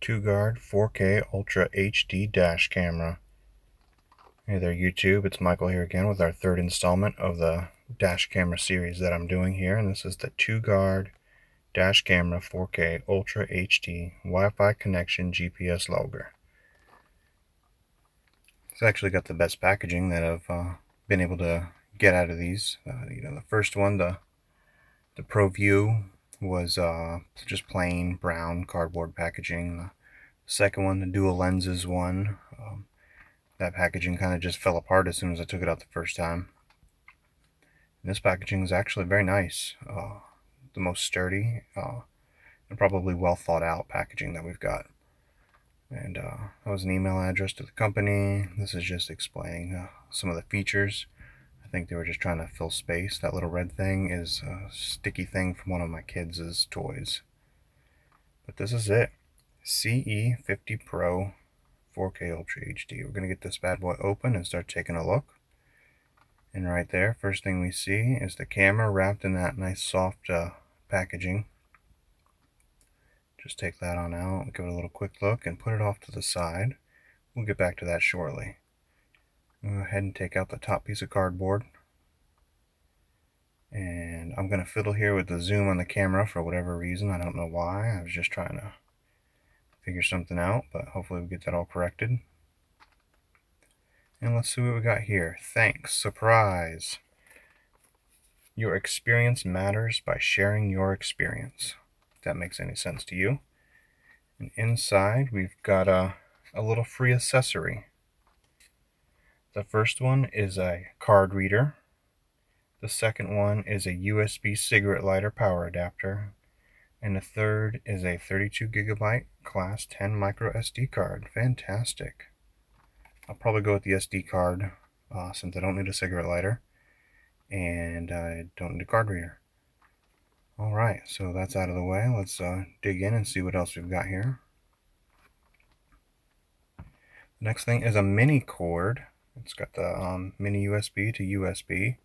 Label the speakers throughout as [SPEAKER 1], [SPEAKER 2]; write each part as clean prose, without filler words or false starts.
[SPEAKER 1] Toguard 4K Ultra HD Dash camera. Hey there YouTube, it's Michael here again with our third installment of the dash camera series that I'm doing here, and this is the Toguard Dash Camera 4K Ultra HD Wi-Fi connection GPS logger. It's actually got the best packaging that I've been able to get out of these. The first one, the Pro View, was just plain brown cardboard packaging. The second one, the dual lenses one, that packaging kind of just fell apart as soon as I took it out the first time. And this packaging is actually very nice, the most sturdy and probably well thought out packaging that we've got. And that was an email address to the company. This is just explaining some of the features. I think they were just trying to fill space. That little red thing is a sticky thing from one of my kids' toys. But this is it. CE50 Pro 4K Ultra HD. We're going to get this bad boy open and start taking a look. And right there, first thing we see is the camera wrapped in that nice soft packaging. Just take that on out, give it a little quick look, and put it off to the side. We'll get back to that shortly. Go ahead and take out the top piece of cardboard. And I'm going to fiddle here with the zoom on the camera for whatever reason. I don't know why. I was just trying to figure something out, but hopefully we'll get that all corrected. And let's see what we got here. Thanks. Surprise. Your experience matters by sharing your experience. If that makes any sense to you. And inside we've got a little free accessory. The first one is a card reader. The second one is a USB cigarette lighter power adapter. And the third is a 32 gigabyte class 10 micro SD card. Fantastic. I'll probably go with the SD card since I don't need a cigarette lighter and I don't need a card reader. Alright, so that's out of the way. Let's dig in and see what else we've got here. The next thing is a mini cord. It's got the mini USB to USB,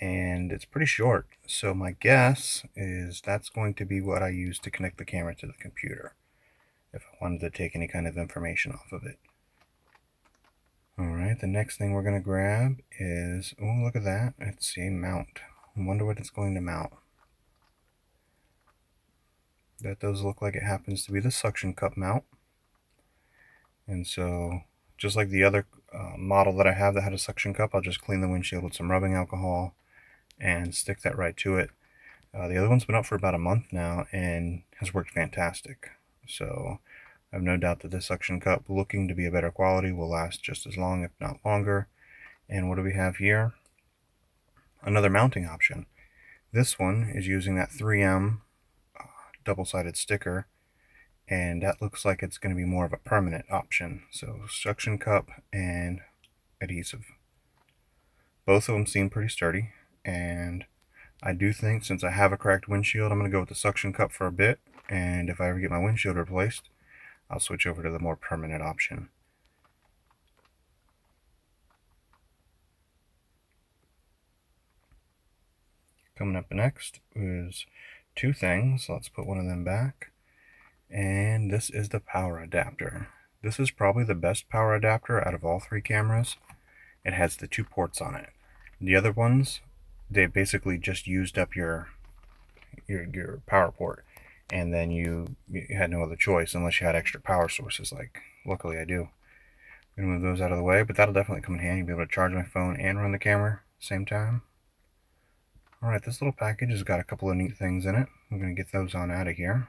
[SPEAKER 1] and it's pretty short. So my guess is that's going to be what I use to connect the camera to the computer if I wanted to take any kind of information off of it. Alright, the next thing we're going to grab is, oh, look at that. It's a mount. I wonder what it's going to mount. That does look like it happens to be the suction cup mount. And so, just like the other model that I have that had a suction cup, I'll just clean the windshield with some rubbing alcohol and stick that right to it. The other one's been up for about a month now and has worked fantastic. So I have no doubt that this suction cup, looking to be a better quality, will last just as long, if not longer. And what do we have here? Another mounting option. This one is using that 3M double-sided sticker, and that looks like it's going to be more of a permanent option. So suction cup and adhesive. Both of them seem pretty sturdy, and I do think since I have a cracked windshield, I'm going to go with the suction cup for a bit, and if I ever get my windshield replaced, I'll switch over to the more permanent option. Coming up next is two things. Let's put one of them back. And this is the power adapter. This is probably the best power adapter out of all three cameras. It has the two ports on it. The other ones, they basically just used up your power port, and then you had no other choice unless you had extra power sources, like luckily I do. I'm gonna move those out of the way, but that'll definitely come in handy. Be able to charge my phone and run the camera at the same time. Alright, this little package has got a couple of neat things in it. I'm going to get those on out of here.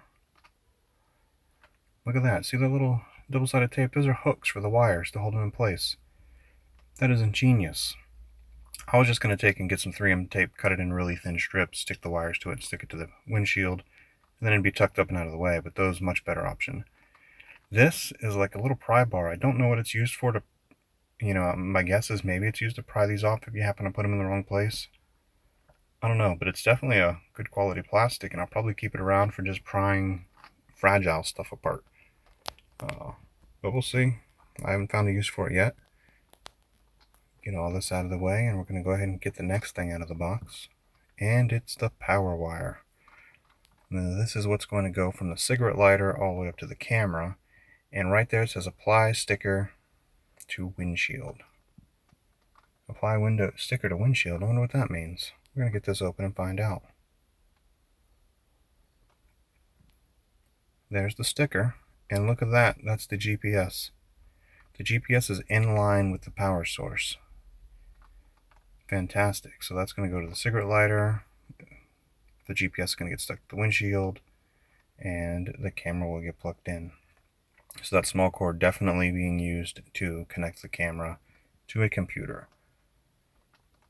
[SPEAKER 1] Look at that. See the little double-sided tape? Those are hooks for the wires to hold them in place. That is ingenious. I was just going to take and get some 3M tape, cut it in really thin strips, stick the wires to it, and stick it to the windshield, and then it'd be tucked up and out of the way, but those much better option. This is like a little pry bar. I don't know what it's used for to, my guess is maybe it's used to pry these off if you happen to put them in the wrong place. I don't know, but it's definitely a good quality plastic, and I'll probably keep it around for just prying fragile stuff apart. But we'll see. I haven't found a use for it yet. Get all this out of the way, and we're going to go ahead and get the next thing out of the box. And it's the power wire. Now, this is what's going to go from the cigarette lighter all the way up to the camera. And right there it says apply sticker to windshield. Apply sticker to windshield. I wonder what that means. We're going to get this open and find out. There's the sticker. And look at that. That's the GPS. The GPS is in line with the power source. Fantastic. So that's going to go to the cigarette lighter. The GPS is going to get stuck to the windshield. And the camera will get plugged in. So that small cord definitely being used to connect the camera to a computer.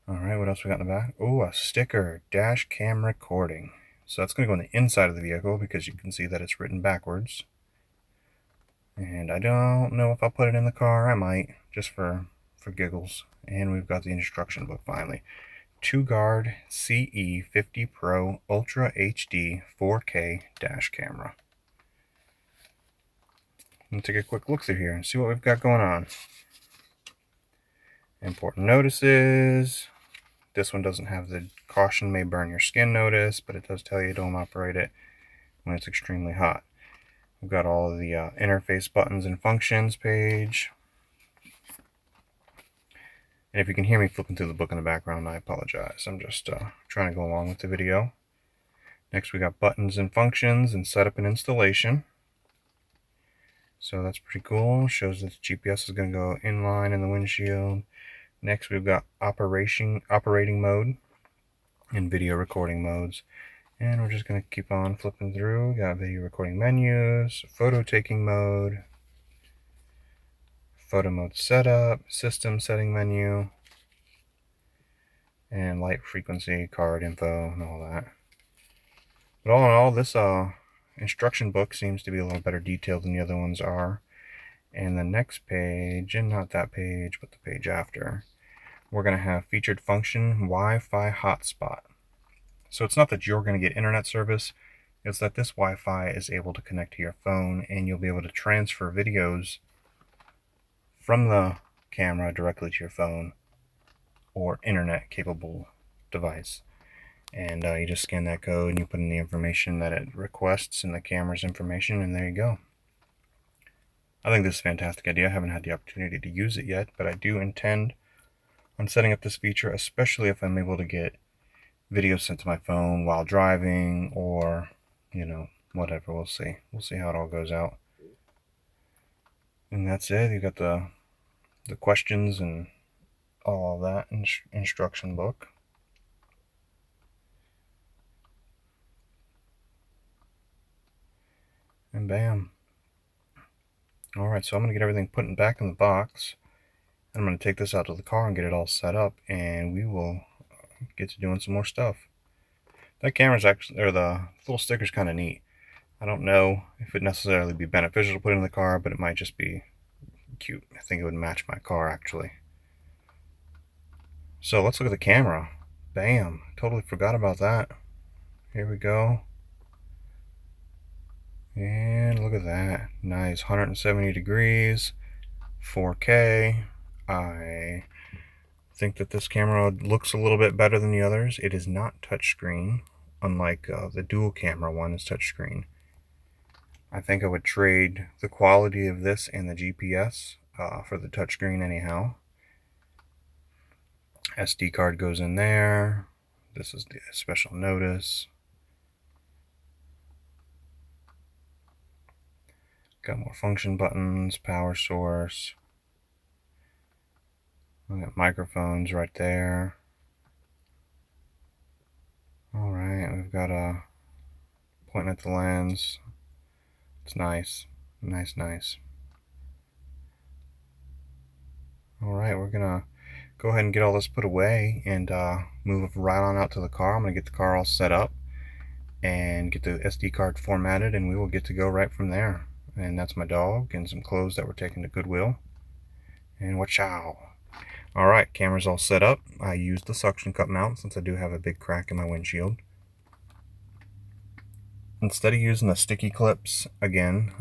[SPEAKER 1] Alright, what else we got in the back? Oh, a sticker, dash cam recording. So that's going to go on the inside of the vehicle because you can see that it's written backwards. And I don't know if I'll put it in the car. I might, just for giggles. And we've got the instruction book finally. Toguard CE50 Pro Ultra HD 4K dash camera. Let's take a quick look through here and see what we've got going on. Important notices. This one doesn't have the caution may burn your skin notice, but it does tell you don't operate it when it's extremely hot. We've got all of the interface buttons and functions page. And if you can hear me flipping through the book in the background, I apologize. I'm just trying to go along with the video. Next we got buttons and functions and setup and installation. So that's pretty cool. Shows that the GPS is going to go inline in the windshield. Next we've got operating mode and video recording modes. And we're just going to keep on flipping through. We got video recording menus, photo taking mode, photo mode setup, system setting menu, and light frequency, card info, and all that. But all in all, this instruction book seems to be a little better detailed than the other ones are. And the next page, and not that page, but the page after, we're going to have featured function Wi-Fi hotspot. So it's not that you're going to get internet service, it's that this Wi-Fi is able to connect to your phone and you'll be able to transfer videos from the camera directly to your phone or internet capable device. And you just scan that code and you put in the information that it requests and the camera's information, and there you go. I think this is a fantastic idea. I haven't had the opportunity to use it yet, but I do intend on setting up this feature, especially if I'm able to get videos sent to my phone while driving, or, you know, whatever. We'll see. We'll see how it all goes out. And that's it. You got the questions and all of that instruction book. And bam. Alright, so I'm going to get everything put back in the box. I'm going to take this out to the car and get it all set up, and we will get to doing some more stuff. That camera's actually, or the little sticker's kind of neat. I don't know if it necessarily be beneficial to put in the car, but it might just be cute. I think it would match my car actually. So let's look at the camera. Bam, totally forgot about that. Here we go. And look at that. Nice, 170 degrees, 4K. I think that this camera looks a little bit better than the others. It is not touchscreen, unlike the dual camera one is touchscreen. I think I would trade the quality of this and the GPS for the touchscreen anyhow. SD card goes in there. This is the special notice. Got more function buttons, power source. We got microphones right there. Alright, we've got a pointing at the lens. It's nice. Nice. Alright, we're gonna go ahead and get all this put away and move right on out to the car. I'm gonna get the car all set up and get the SD card formatted, and we will get to go right from there. And that's my dog and some clothes that were taken to Goodwill. And wachow. Alright, camera's all set up. I used the suction cup mount since I do have a big crack in my windshield. Instead of using the sticky clips again,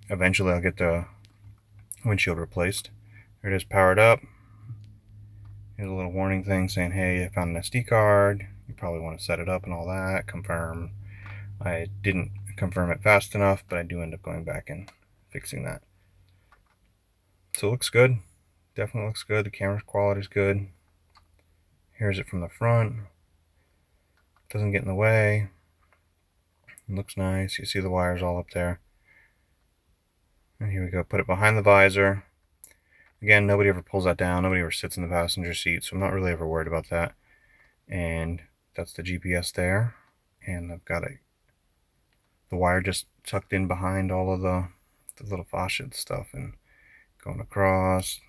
[SPEAKER 1] eventually I'll get the windshield replaced. Here it is, powered up. Here's a little warning thing saying, hey, I found an SD card. You probably want to set it up and all that. Confirm. I didn't confirm it fast enough, but I do end up going back and fixing that. So it looks good. Definitely looks good. The camera quality is good. Here's it from the front. Doesn't get in the way. It looks nice. You see the wires all up there. And here we go. Put it behind the visor. Again, nobody ever pulls that down. Nobody ever sits in the passenger seat, so I'm not really ever worried about that. And that's the GPS there. And I've got the wire just tucked in behind all of the little faucet stuff, and going across,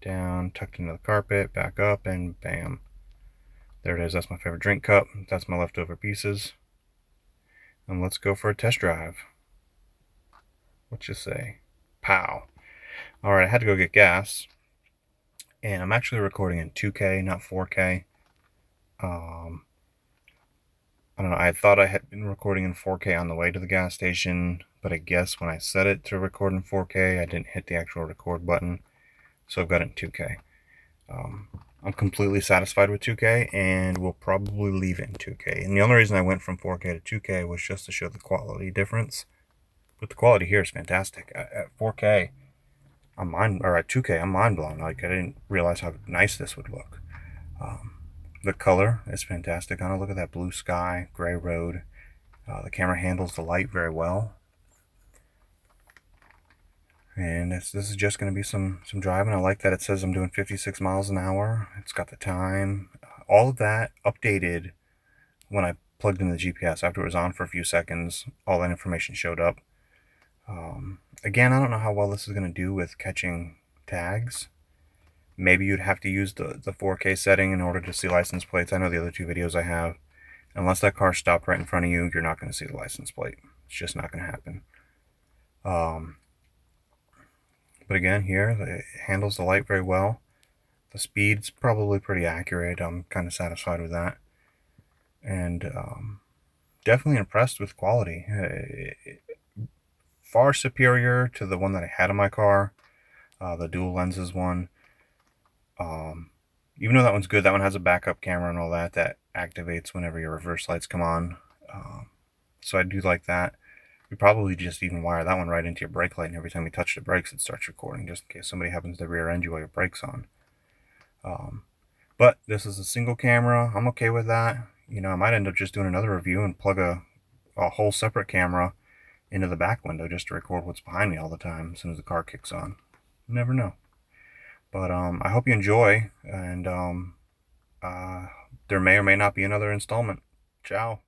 [SPEAKER 1] down, tucked into the carpet, back up, and bam. There it is. That's my favorite drink cup. That's my leftover pieces. And let's go for a test drive. What you say? Pow. Alright, I had to go get gas. And I'm actually recording in 2K, not 4K. I don't know, I thought I had been recording in 4K on the way to the gas station, but I guess when I set it to record in 4K, I didn't hit the actual record button, so I've got it in 2K. I'm completely satisfied with 2K, and will probably leave it in 2K. And the only reason I went from 4K to 2K was just to show the quality difference. But the quality here is fantastic. At 4K, at 2K, I'm mind blown. Like, I didn't realize how nice this would look. The color is fantastic on it. Look at that blue sky, gray road. The camera handles the light very well. And this is just going to be some driving. I like that it says I'm doing 56 miles an hour. It's got the time. All of that updated when I plugged in the GPS. After it was on for a few seconds, all that information showed up. Again, I don't know how well this is going to do with catching tags. Maybe you'd have to use the 4K setting in order to see license plates. I know the other two videos I have. Unless that car stopped right in front of you, you're not going to see the license plate. It's just not going to happen. But again, here, it handles the light very well. The speed's probably pretty accurate. I'm kind of satisfied with that. And definitely impressed with quality. Far superior to the one that I had in my car, the dual lenses one. Even though that one's good, that one has a backup camera and all that activates whenever your reverse lights come on. So I do like that. You probably just even wire that one right into your brake light, and every time you touch the brakes, it starts recording, just in case somebody happens to rear end you while your brake's on. But this is a single camera. I'm okay with that. You know, I might end up just doing another review and plug a whole separate camera into the back window just to record what's behind me all the time as soon as the car kicks on. You never know. But I hope you enjoy, and there may or may not be another installment. Ciao.